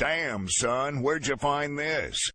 Damn, son, where'd you find this?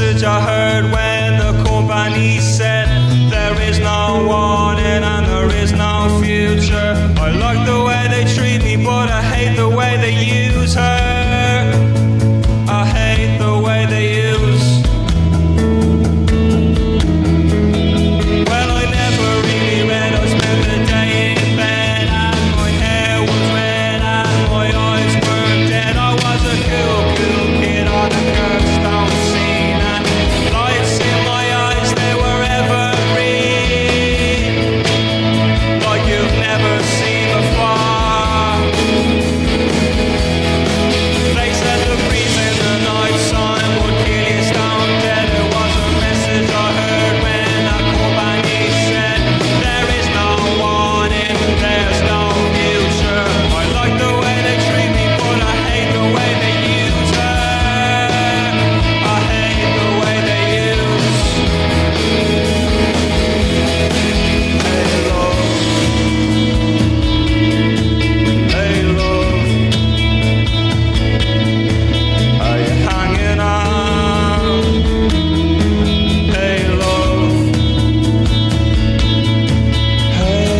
message I heard when the company said there is no warning and there is no future. I like the way they treat me, but I hate the way they use her. I hate the way they use. Well, I never really read. I spent the day in bed and my hair was red and my eyes burned dead. I was a cool kid on a curbstone scene, and lights in my eyes, they were evergreen, like you've never seen before. They said the breeze in the night sun would kill you stone dead. It was a message I heard when a company said there is no warning, there's no future. I like the way they treat me, but I hate the way they use her. I hate the way they use. Hey love, hey love, are you hanging on? Hey love, hey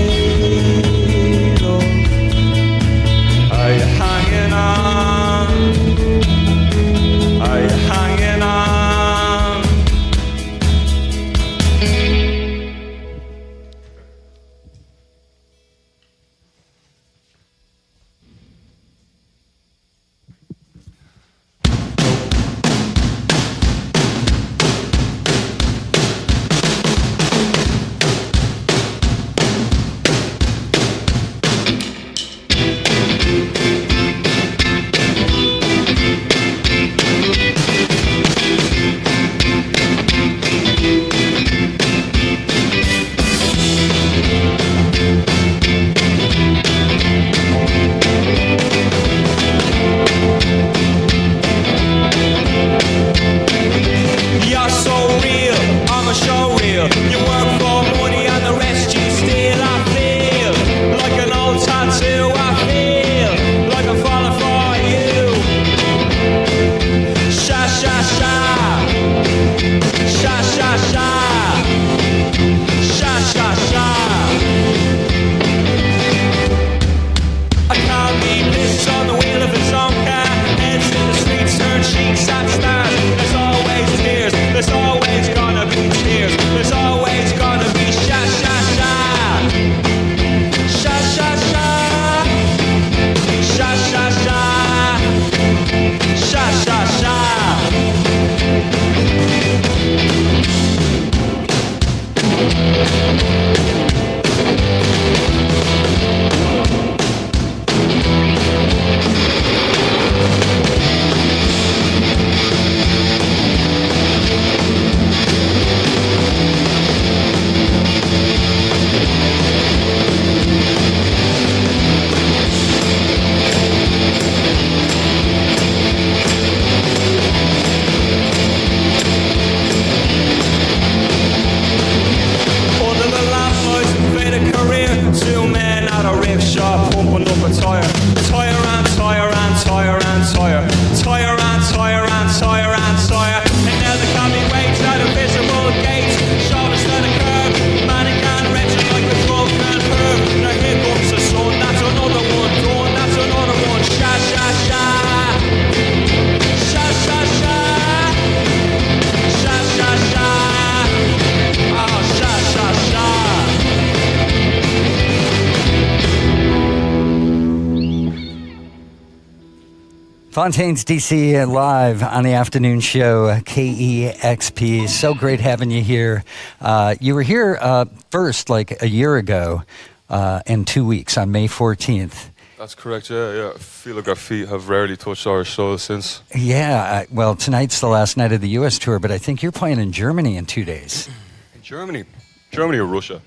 love, are you hanging on? Are you hanging on? You're so real, I'm a show reel. You work for money and the rest you steal. I feel like an old tattoo. I feel like I'm falling for you. Sha sha sha, sha sha sha, sha sha sha. I can't be pissed on the wheel of its own car. Heads in the streets, turn cheeks and stars. There's always tears, there's always gonna be tears. There's always gonna be sha sha sha, sha sha sha, sha sha sha, sha sha sha. Under the lamplights, faded career. Two men at a rickshaw pumping up a tire. Tire and tire and tire and tire. Tire and tire and tire and tire. And now the cabby waits at invisible gates. Shoulders to the curb. Mannequin wretched like a drunken herb. Now here comes the sun. That's another one done. That's another one. Sha sha sha. Sha sha sha. Sha sha sha. Oh, sha sha sha. Fontaines D.C. live on the afternoon show, KEXP. So great having you here. You were here first like a year ago in 2 weeks on May 14th. That's correct, yeah. I feel like our feet have rarely touched our shows since. Yeah, well, tonight's the last night of the U.S. tour, but I think you're playing in Germany in 2 days. Germany or Russia?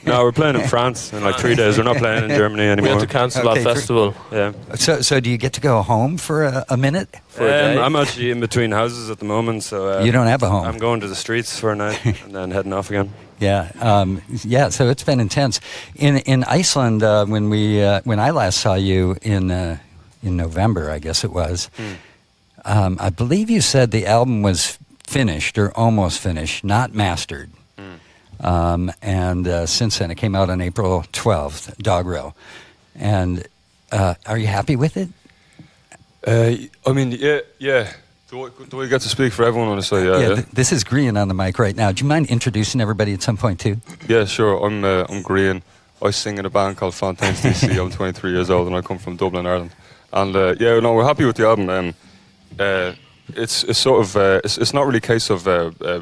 No, we're playing in France in like 3 days. We're not playing in Germany anymore. We had to cancel that festival. Yeah. So do you get to go home for a minute? I'm actually in between houses at the moment, so you don't have a home. I'm going to the streets for a night and then heading off again. Yeah, so it's been intense. In Iceland, when I last saw you in November, I guess it was, I believe you said the album was finished or almost finished, not mastered. And since then, it came out on April 12th, Doggerel. And are you happy with it? I mean, yeah. Do we get to speak for everyone when I say yeah? This is Grian on the mic right now. Do you mind introducing everybody at some point too? Yeah, sure. I'm Grian. I sing in a band called Fontaines D.C. I'm 23 years old and I come from Dublin, Ireland. And we're happy with the album. It's sort of it's not really a case of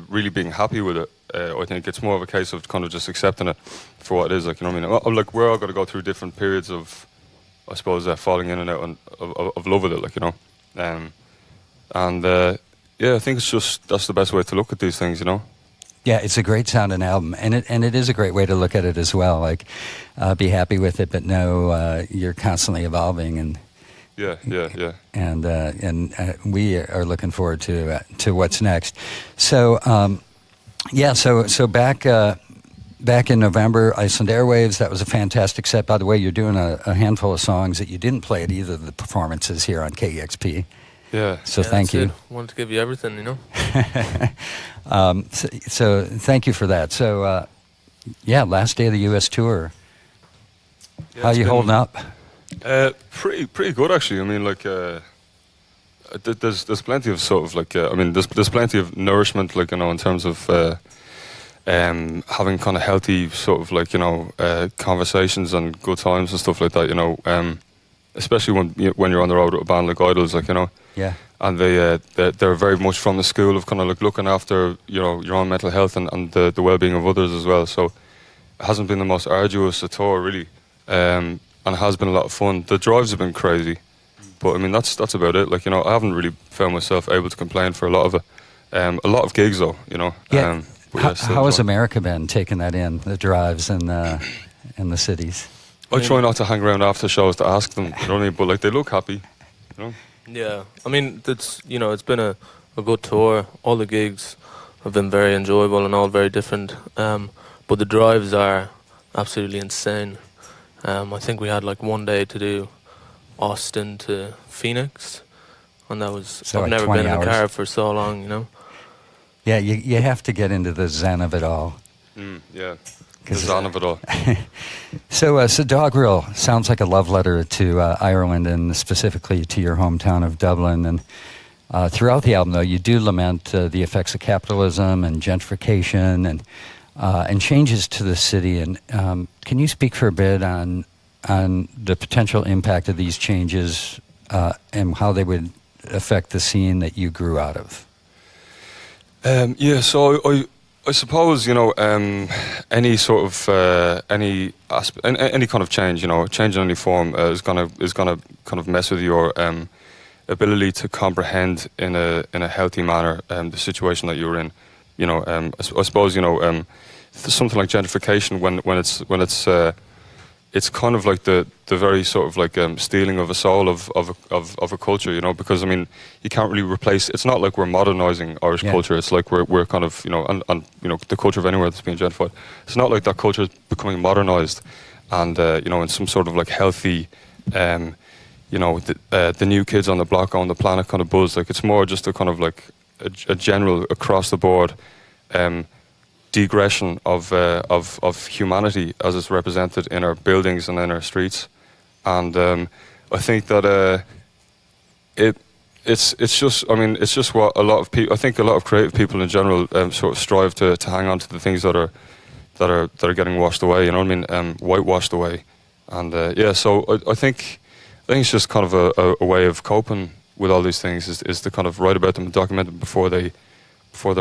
really being happy with it. I think it's more of a case of kind of just accepting it for what it is. Like, you know what I mean? Like, we're all going to go through different periods of, I suppose, falling in and out of love with it. Like, you know, I think it's just that's the best way to look at these things. You know. Yeah, it's a great sounding album, and it is a great way to look at it as well. Like, be happy with it, but know you're constantly evolving, and yeah. And we are looking forward to what's next. So so back in November, Iceland Airwaves. That was a fantastic set. By the way, you're doing a handful of songs that you didn't play at either of the performances here on KEXP. Yeah. So thank you. Wanted to give you everything, you know. So thank you for that. So last day of the U.S. tour. Yeah, How you holding up? Pretty good actually. I mean, like there's plenty of sort of like there's plenty of nourishment, like, you know, in terms of having kind of healthy sort of like, you know, conversations and good times and stuff like that. You know, especially when you're on the road with a band like Idols, like, you know. Yeah. And they're very much from the school of kind of like looking after, you know, your own mental health and the well-being of others as well. So it hasn't been the most arduous a tour really, and it has been a lot of fun. The drives have been crazy, but I mean that's about it. Like, you know, I haven't really found myself able to complain for a lot of it. A lot of gigs though, you know. Yeah. How has fun. America been taking that in, the drives and the cities? I try not to hang around after shows to ask them, you know what I mean? But like, they look happy, you know. Yeah, I mean, it's been a good tour. All the gigs have been very enjoyable and all very different. But the drives are absolutely insane. I think we had like one day to do Austin to Phoenix, and that was So I've like never 20 been in a hours. car for so long, you know. Yeah, you have to get into the zen of it all. Yeah, the zone of it all. So Doggerel sounds like a love letter to Ireland and specifically to your hometown of Dublin. And throughout the album, though, you do lament the effects of capitalism and gentrification and changes to the city. And can you speak for a bit on the potential impact of these changes and how they would affect the scene that you grew out of? So I suppose, you know, any sort of any kind of change, you know, change in any form is gonna kind of mess with your ability to comprehend in a healthy manner the situation that you're in. You know, I suppose, you know, something like gentrification it's kind of like the very sort of like stealing of a soul of a culture, you know, because I mean you can't really replace. It's not like we're modernizing Irish culture. It's like we're kind of, you know, and you know, the culture of anywhere that's being gentrified. It's not like that culture is becoming modernized, and you know, in some sort of like healthy, you know, the new kids on the block on the planet kind of buzz. Like, it's more just a kind of like a general across the board degression of humanity as it's represented in our buildings and in our streets, and I think that it's just, I mean, it's just what a lot of people, I think a lot of creative people in general sort of strive to hang on to the things that are getting washed away, you know what I mean, whitewashed away, and so I think it's just kind of a way of coping with all these things is to kind of write about them and document them before they're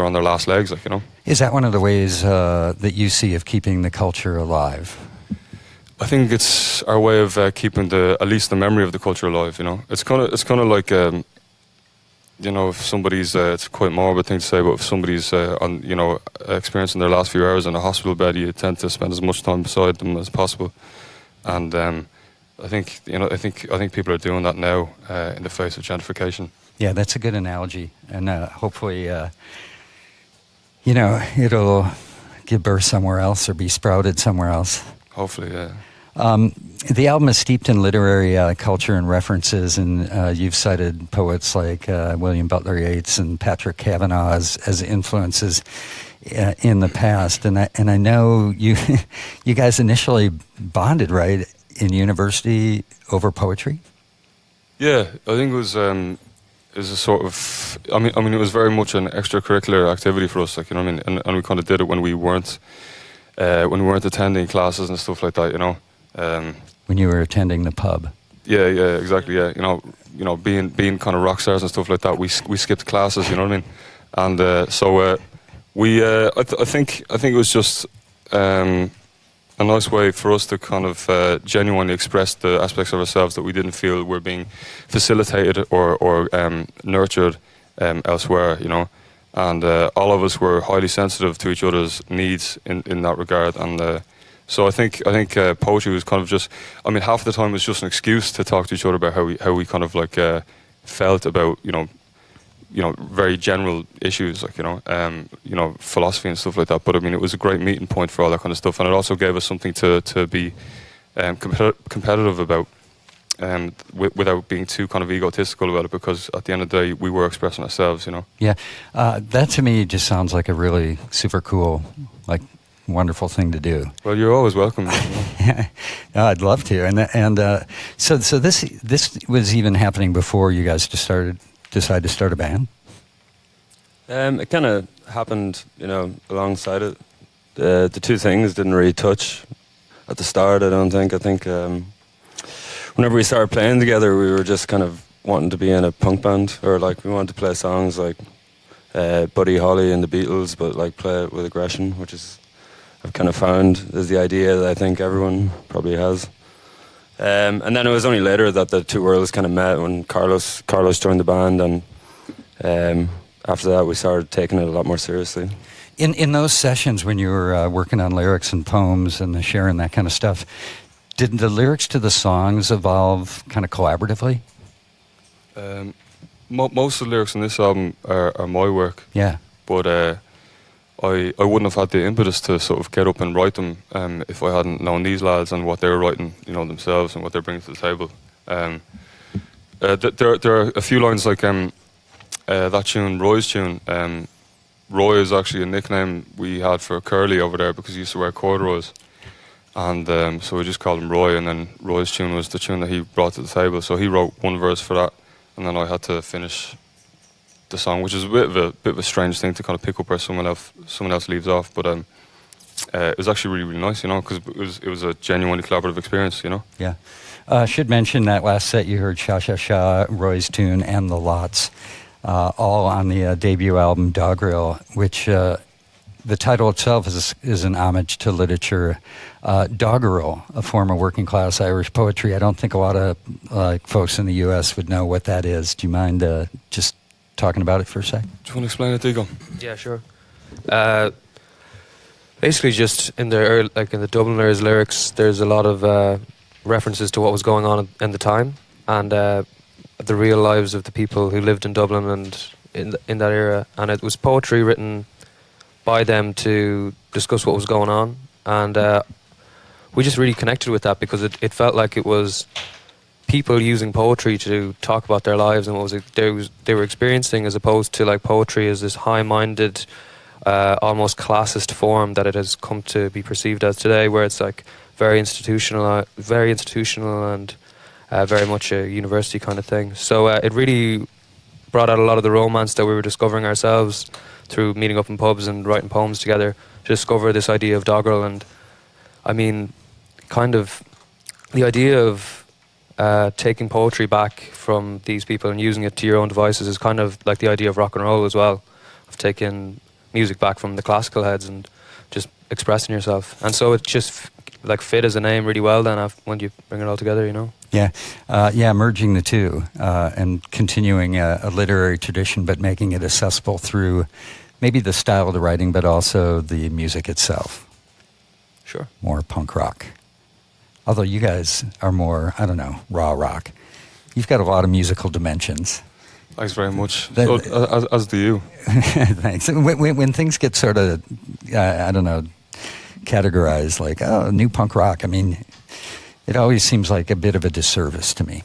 on their last legs, like, you know. Is that one of the ways that you see of keeping the culture alive? I think it's our way of keeping at least the memory of the culture alive, you know. It's kind of like, you know, if somebody's, it's quite morbid thing to say, but if somebody's on, you know, experiencing their last few hours in a hospital bed, you tend to spend as much time beside them as possible. And I think, you know, I think people are doing that now in the face of gentrification. Yeah, that's a good analogy, and hopefully, you know, it'll give birth somewhere else or be sprouted somewhere else. Hopefully, yeah. The album is steeped in literary culture and references, and you've cited poets like William Butler Yeats and Patrick Kavanagh as influences in the past. And I know you you guys initially bonded, right, in university over poetry? Yeah, I think it was a sort of. I mean, it was very much an extracurricular activity for us, like, you know what I mean, and we kind of did it when we weren't attending classes and stuff like that, you know. When you were attending the pub. Yeah, exactly. Yeah, you know, being kind of rock stars and stuff like that. We skipped classes, you know what I mean. And I think it was just a nice way for us to kind of genuinely express the aspects of ourselves that we didn't feel were being facilitated or nurtured elsewhere, you know. And all of us were highly sensitive to each other's needs in that regard. And so I think poetry was kind of just, I mean, half the time it was just an excuse to talk to each other about how we kind of like felt about, you know, very general issues, like, you know, philosophy and stuff like that. But I mean, it was a great meeting point for all that kind of stuff, and it also gave us something to be competitive about, without being too kind of egotistical about it, because at the end of the day, we were expressing ourselves, you know. Yeah, that to me just sounds like a really super cool, like, wonderful thing to do. Well, you're always welcome. Yeah, I'd love to. And so this was even happening before you guys decide to start a band? It kind of happened, you know, alongside it. The two things didn't really touch at the start, I don't think. I think whenever we started playing together, we were just kind of wanting to be in a punk band, or like we wanted to play songs like Buddy Holly and the Beatles, but like play it with aggression, which is, I've kind of found, is the idea that I think everyone probably has. And then it was only later that the two worlds kind of met, when Carlos joined the band, and after that we started taking it a lot more seriously. In those sessions when you were working on lyrics and poems and sharing that kind of stuff, did the lyrics to the songs evolve kind of collaboratively? Most of the lyrics in this album are my work. Yeah. But I wouldn't have had the impetus to sort of get up and write them if I hadn't known these lads and what they were writing, you know, themselves, and what they're bringing to the table. There are a few lines like that tune, Roy's tune. Roy is actually a nickname we had for Curly over there because he used to wear corduroys. And so we just called him Roy, and then Roy's tune was the tune that he brought to the table. So he wrote one verse for that, and then I had to finish the song, which is a bit of a strange thing to kind of pick up where someone else leaves off. But it was actually really, really nice, you know, because it was a genuinely collaborative experience, you know. Yeah. Should mention that last set you heard Sha Sha Sha, Roy's tune, and The Lots, all on the debut album Doggerel, which the title itself is an homage to literature. Doggerel, a form of working class Irish poetry. I don't think a lot of folks in the U.S. would know what that is. Do you mind just talking about it for a sec? Do you want to explain it, Diego? Yeah, sure. Basically, just in the Dubliners' lyrics, there's a lot of references to what was going on in the time, and the real lives of the people who lived in Dublin and in that era. And it was poetry written by them to discuss what was going on, and we just really connected with that because it felt like it was people using poetry to talk about their lives and what they were experiencing, as opposed to like poetry as this high-minded, almost classist form that it has come to be perceived as today, where it's like very institutional and very much a university kind of thing. So it really brought out a lot of the romance that we were discovering ourselves through meeting up in pubs and writing poems together to discover this idea of doggerel. And I mean, kind of the idea of taking poetry back from these people and using it to your own devices is kind of like the idea of rock and roll as well, of taking music back from the classical heads and just expressing yourself. And so it just like fit as a name really well then when you bring it all together, you know. Yeah, merging the two and continuing a literary tradition, but making it accessible through maybe the style of the writing, but also the music itself. Sure. More punk rock. Although you guys are more, I don't know, raw rock. You've got a lot of musical dimensions. Thanks very much. As do you. Thanks. When things get sort of, I don't know, categorized like, oh, new punk rock, I mean, it always seems like a bit of a disservice to me.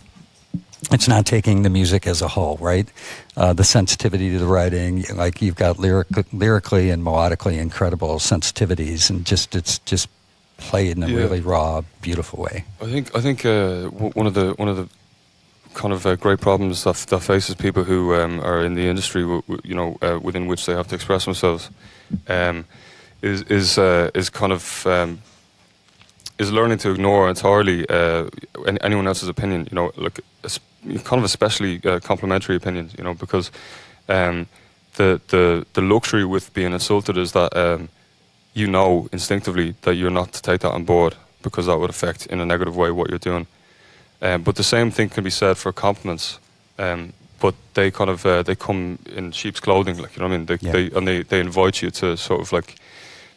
It's not taking the music as a whole, right? The sensitivity to the writing, like you've got lyrically and melodically incredible sensitivities, and it's just played in a really raw, beautiful way. I think one of the kind of great problems that faces people who are in the industry, within which they have to express themselves, is learning to ignore entirely anyone else's opinion. Kind of especially complimentary opinions. Because the luxury with being insulted is that instinctively that you're not to take that on board, because that would affect in a negative way what you're doing. But the same thing can be said for compliments, but they kind of they come in sheep's clothing, like, you know what I mean. They invite you to sort of like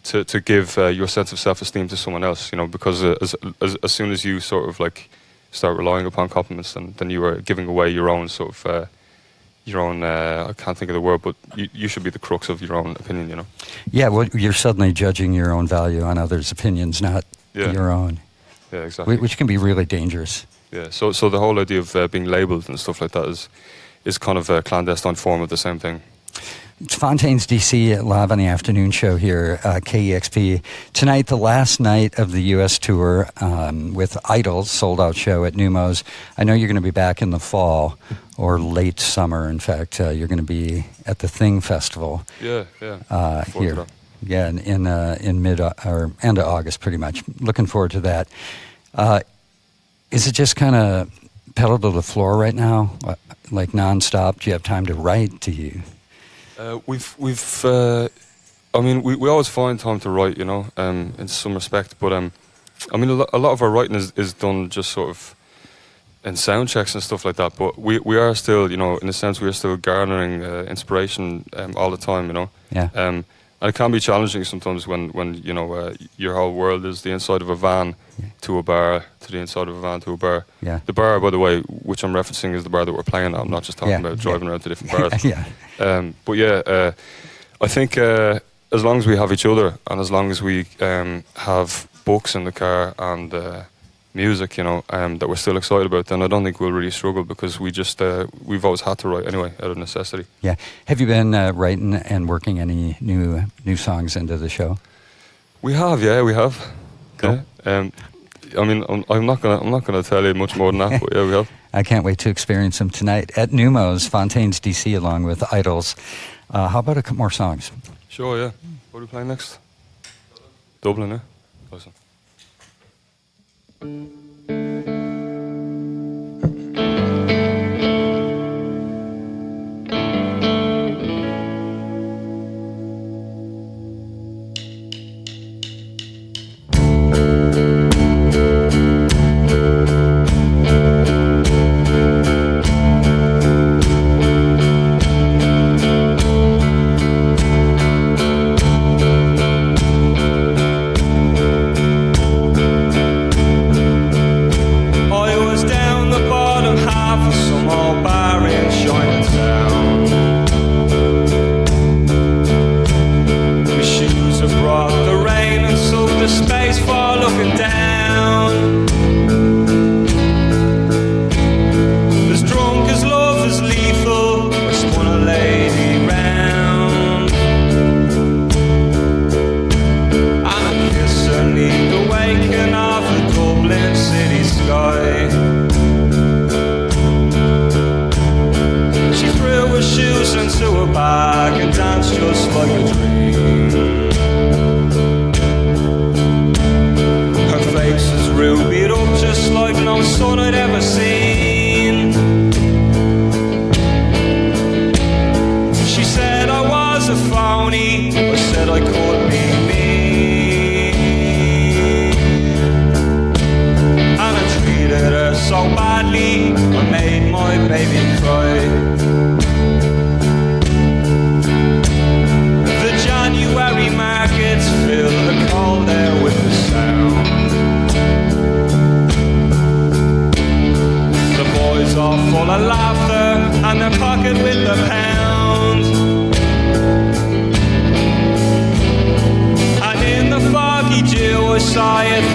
to give your sense of self-esteem to someone else, because as soon as you sort of like start relying upon compliments, then you are giving away your own sort of I can't think of the word, but you should be the crux of your own opinion, Yeah, well, you're suddenly judging your own value on others' opinions, not your own. Yeah, exactly. Which can be really dangerous. Yeah, so the whole idea of being labelled and stuff like that is kind of a clandestine form of the same thing. It's Fontaines D.C. live on the afternoon show here, KEXP. Tonight, the last night of the U.S. tour with Idles, sold-out show at Neumos. I know you're going to be back in the fall or late summer. In fact, you're going to be at the Thing Festival. Yeah. Here. Yeah, in mid or end of August, pretty much. Looking forward to that. Is it just kind of pedal to the floor right now, like nonstop? Do you have time to write? Do you? We always find time to write, in some respect. But a lot of our writing is done just sort of in sound checks and stuff like that. But we are still, in a sense, we are still garnering inspiration all the time, Yeah. And it can be challenging sometimes when your whole world is the inside of a van to a bar, to the inside of a van to a bar. Yeah. The bar, by the way, which I'm referencing, is the bar that we're playing at. I'm not just talking about driving around to different bars. I think as long as we have each other, and as long as we have books in the car and music, that we're still excited about, then I don't think we'll really struggle, because we've always had to write anyway, out of necessity. Yeah. Have you been writing and working any new songs into the show? We have, we have. Cool. Yeah. I'm not gonna tell you much more than that, but yeah, we have. I can't wait to experience them tonight at Neumos, Fontaines D.C, along with Idles. How about a couple more songs? Sure, yeah. What are we playing next? Dublin, yeah? Awesome.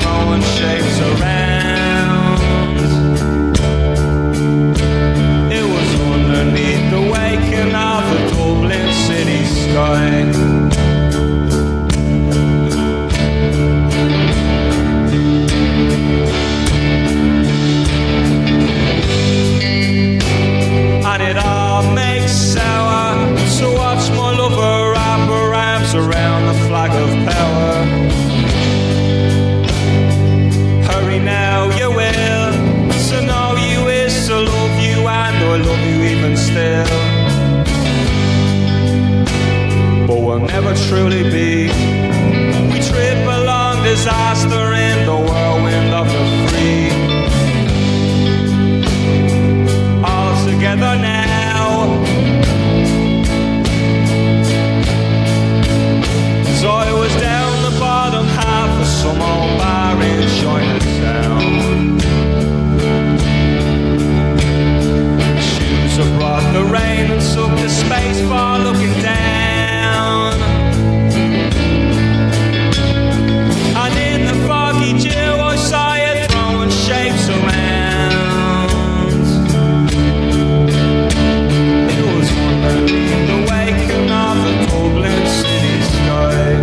Throwing shapes around. arms around the flag of power. Hurry now, you will. To know you is to love you, and I love you even still. But we'll never truly be. We trip along disaster in the whirlwind of the free. All together now. So I was down the bottom half of some old bar in Chinatown. Shoes have brought the rain and took the space for looking down. And in the foggy dew I saw you throwing shapes around. It was underneath the waking of the Dublin City Sky.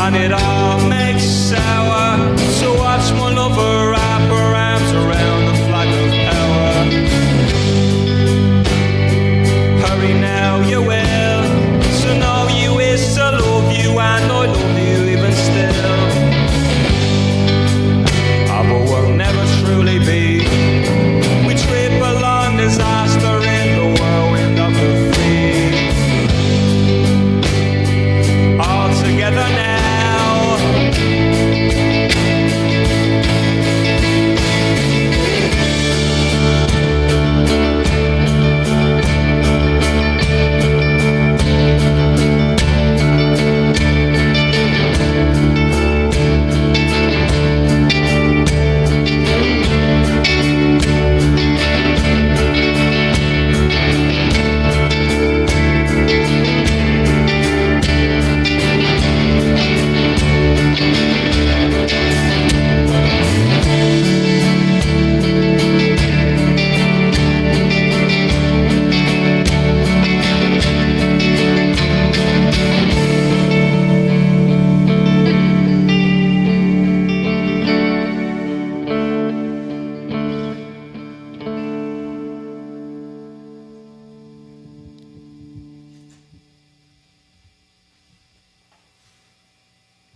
And it all makes sour to watch my lover wrap her arms around the flag of power. Hurry now, you will. To know you is to love you, and I love you even still. Ah, but we'll never truly be. We trip along disaster in the whirlwind of the free. All together now.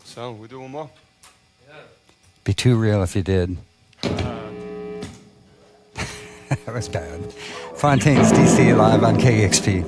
So, we do one more? Be too real if you did. That was bad. Fontaines D.C. live on KEXP.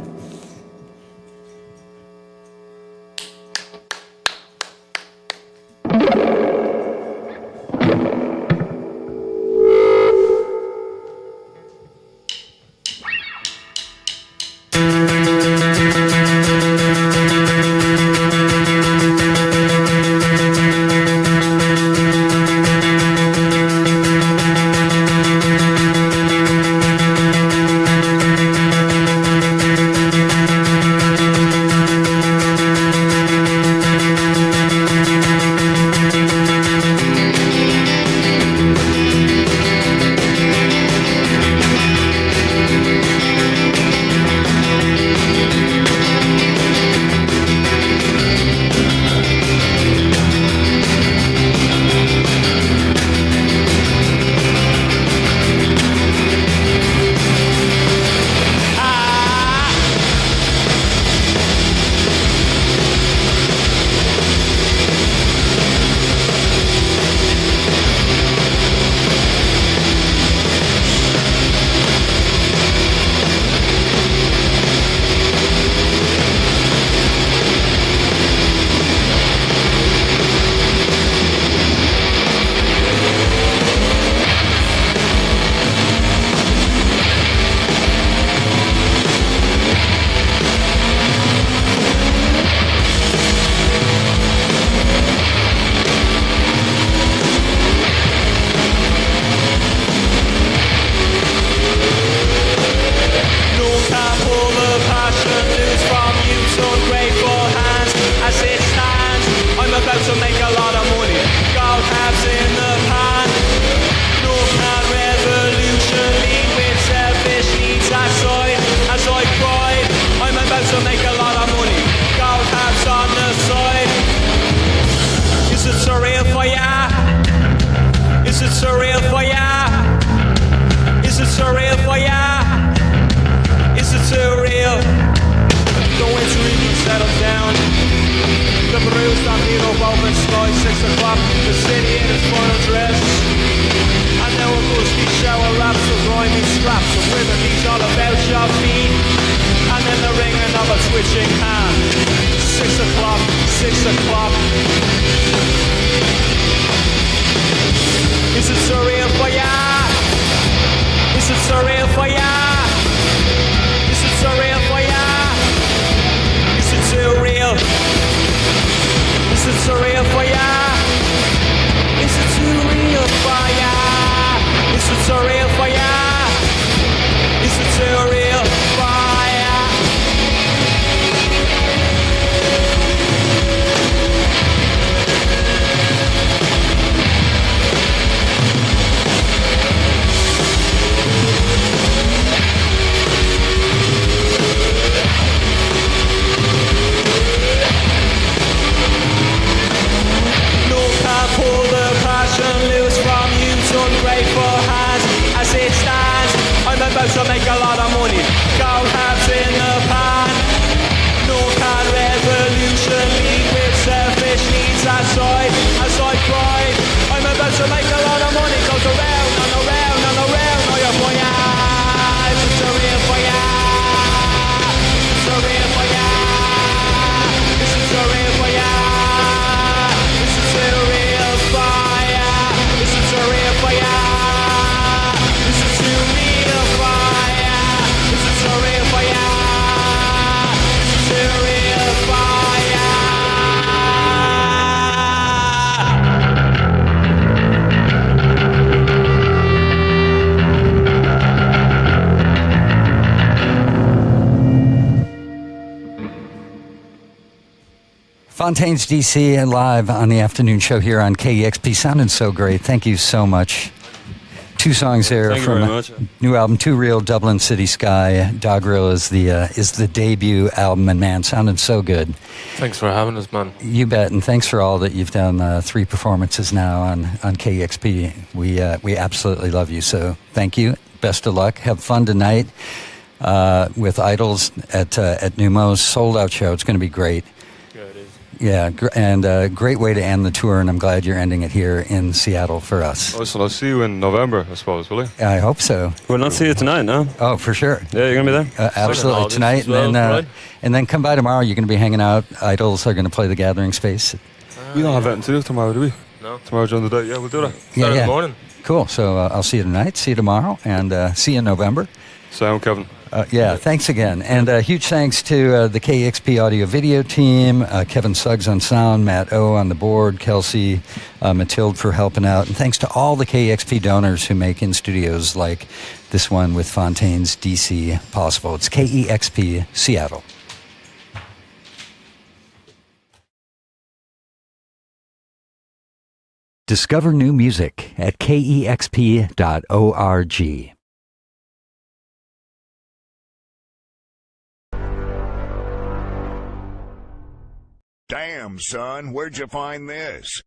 through, stampede up open sky, 6 o'clock, the city in its final dress. And now a musty shower wraps of grimy scraps of women beats all about your feet. And then the ringing of a twitching hand. 6 o'clock, 6 o'clock. Is it surreal for ya? Is it surreal for ya? Is it surreal for ya? Is it surreal? Is it surreal for ya? Is it surreal for ya? Is it surreal for ya? Is it surreal for ya? Pull the passion loose from youth's ungrateful hands. As it stands, I'm about to make a lot of money. Gold hats in the pan. No can revolution lead with selfish needs aside. As I cry, I'm about to make a lot of money. Goes around and around and around. Oh yeah, for ya, it's a real for ya. It's a real for ya. This is a real for ya. This is a real fire. This is a real fire. This is a real fire. This is a real fire. This is a real fire. Fontaines D.C. live on the afternoon show here on KEXP. Sounding so great. Thank you so much. 2 songs there Thank you from very much. new album, Too Real, Dublin City Sky. Doggerel is the debut album, and man, sounding so good. Thanks for having us, man. You bet, and thanks for all that you've done. 3 performances now on KEXP. We absolutely love you, so thank you. Best of luck. Have fun tonight with Idols at Numo's sold-out show. It's going to be great. Yeah, it is. Yeah, and great way to end the tour, and I'm glad you're ending it here in Seattle for us. Listen, I'll see you in November, I suppose, will you? I hope so. We'll not see you tonight, no? Oh, for sure. Yeah, you're gonna be there. Absolutely, August tonight, as well, and then come by tomorrow. You're going to be hanging out. Idols are going to play the Gathering Space. We don't have anything to do tomorrow, do we? No. Tomorrow during the day, yeah, we'll do that. Start in the morning. Cool. So I'll see you tonight. See you tomorrow, and see you in November. Sound, Kevin. Yeah, thanks again. And huge thanks to the KEXP audio video team, Kevin Suggs on sound, Matt O on the board, Kelsey, Matilde for helping out. And thanks to all the KEXP donors who make in-studios like this one with Fontaines D.C. possible. It's KEXP Seattle. Discover new music at kexp.org. Damn, son, where'd you find this?